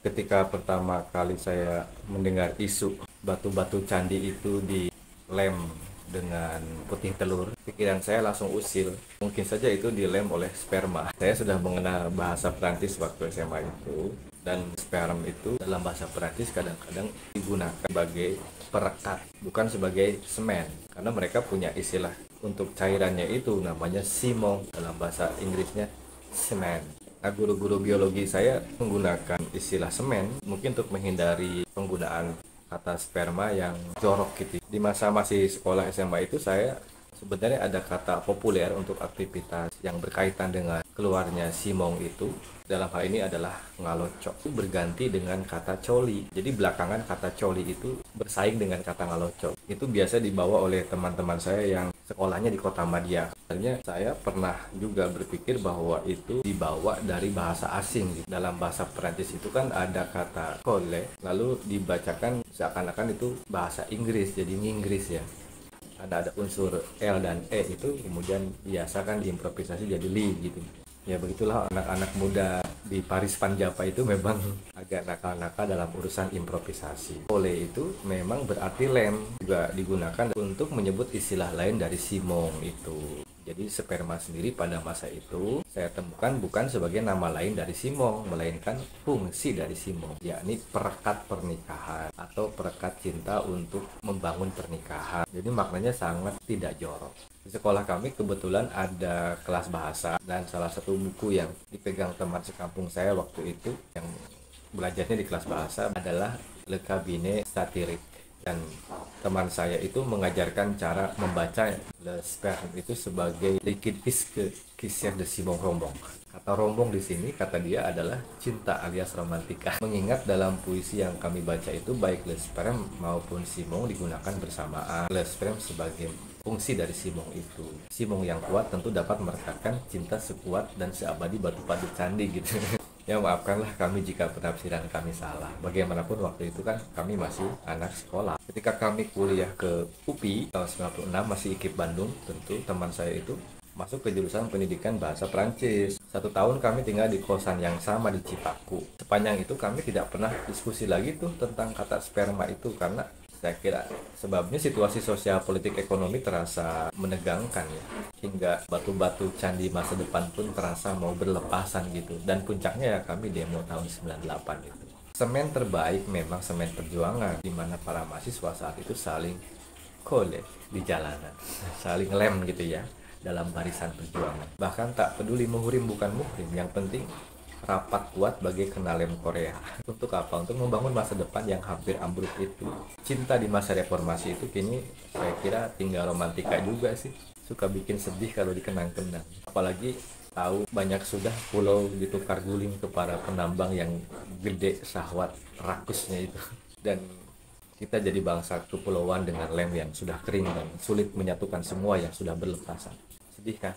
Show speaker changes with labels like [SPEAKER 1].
[SPEAKER 1] Ketika pertama kali saya mendengar isu batu-batu candi itu dilem dengan putih telur, pikiran saya langsung usil. Mungkin saja itu dilem oleh sperma. Saya sudah mengenal bahasa Perancis waktu SMA itu, dan sperm itu dalam bahasa Perancis kadang-kadang digunakan sebagai perekat, bukan sebagai semen. Karena mereka punya istilah untuk cairannya itu namanya simong, dalam bahasa Inggrisnya semen. Nah, guru-guru biologi saya menggunakan istilah semen mungkin untuk menghindari penggunaan kata sperma yang jorok gitu. Di masa masih sekolah SMA itu saya sebenarnya ada kata populer untuk aktivitas yang berkaitan dengan keluarnya simong itu. Dalam hal ini adalah ngalocok, berganti dengan kata coli. Jadi belakangan kata coli itu bersaing dengan kata ngalocok. Itu biasa dibawa oleh teman-teman saya yang sekolahnya di Kota Madia. Sebenarnya saya pernah juga berpikir bahwa itu dibawa dari bahasa asing. Dalam bahasa Perancis itu kan ada kata colle, lalu dibacakan seakan-akan itu bahasa Inggris, jadi Inggris ya. Ada unsur L dan E itu kemudian biasa kan diimprovisasi jadi li gitu. Ya begitulah anak-anak muda di Paris Panjapa itu memang agak nakal-nakal dalam urusan improvisasi. Ole itu memang berarti lem, juga digunakan untuk menyebut istilah lain dari simong itu. Jadi sperma sendiri pada masa itu saya temukan bukan sebagai nama lain dari simong, melainkan fungsi dari simong, yakni perekat pernikahan atau perekat cinta untuk membangun pernikahan. Jadi maknanya sangat tidak jorok. Di sekolah kami kebetulan ada kelas bahasa, dan salah satu buku yang dipegang teman sekampung saya waktu itu yang belajarnya di kelas bahasa adalah Le Cabinet Satirique. Dan teman saya itu mengajarkan cara membaca Le Sperme itu sebagai liquid visque qui sert de Simon Rombong. Kata rombong di sini kata dia adalah cinta alias romantika. Mengingat dalam puisi yang kami baca itu baik Le Sperme maupun Simon digunakan bersamaan. Le Sperme sebagai fungsi dari simong itu. Simong yang kuat tentu dapat merekatkan cinta sekuat dan seabadi batu-batu candi gitu. Ya maafkanlah kami jika penafsiran kami salah. Bagaimanapun waktu itu kan kami masih anak sekolah. Ketika kami kuliah ke UPI tahun 96 masih IKIP Bandung, tentu teman saya itu masuk ke jurusan pendidikan bahasa Prancis. 1 tahun kami tinggal di kosan yang sama di Cipaku. Sepanjang itu kami tidak pernah diskusi lagi tuh tentang kata sperma itu, karena saya kira sebabnya situasi sosial politik ekonomi terasa menegangkan ya, hingga batu-batu candi masa depan pun terasa mau berlepasan gitu. Dan puncaknya ya kami demo tahun 98 itu. Semen terbaik memang semen perjuangan, di mana para mahasiswa saat itu saling kole di jalanan, saling lem gitu ya dalam barisan perjuangan. Bahkan tak peduli muhrim bukan muhrim, yang penting rapat kuat bagai kenalem Korea. Untuk apa? Untuk membangun masa depan yang hampir ambruk itu. Cinta di masa reformasi itu kini saya kira tinggal romantika juga sih. Suka bikin sedih kalau dikenang-kenang. Apalagi tahu banyak sudah pulau ditukar guling ke para penambang yang gede syahwat rakusnya itu. Dan kita jadi bangsa kepulauan dengan lem yang sudah kering dan sulit menyatukan semua yang sudah berlepasan. Sedih kan?